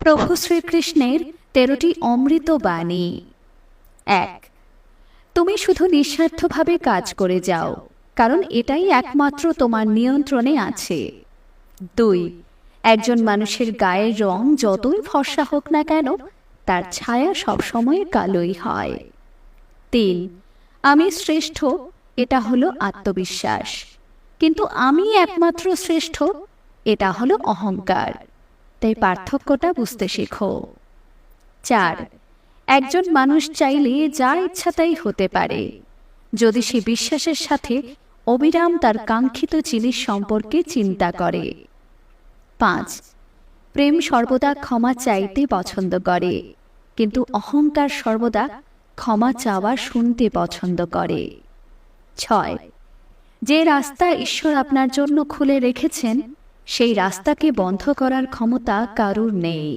প্রভু শ্রীকৃষ্ণের 13টি অমৃত বাণী। 1. তুমি শুধু নিঃস্বার্থভাবে কাজ করে যাও, কারণ এটাই একমাত্র তোমার নিয়ন্ত্রণে আছে। 2. একজন মানুষের গায়ের রং যতই ফর্সা হোক না কেন, তার ছায়া সবসময় কালোই হয়। 3. আমি শ্রেষ্ঠ, এটা হলো আত্মবিশ্বাস, কিন্তু আমি একমাত্র শ্রেষ্ঠ, এটা হলো অহংকার। তাই পার্থক্যটা বুঝতে শেখো। 4. একজন মানুষ চাইলে যা ইচ্ছা তাই হতে পারে, যদি সে বিশ্বাসের সাথে অবিরাম তার কাঙ্ক্ষিত জিনিস সম্পর্কে চিন্তা করে। 5. প্রেম সর্বদা ক্ষমা চাইতে পছন্দ করে, কিন্তু অহংকার সর্বদা ক্ষমা চাওয়া শুনতে পছন্দ করে। 6. যে রাস্তা ঈশ্বর আপনার জন্য খুলে রেখেছেন, সেই রাস্তাকে বন্ধ করার ক্ষমতা কারুর নেই।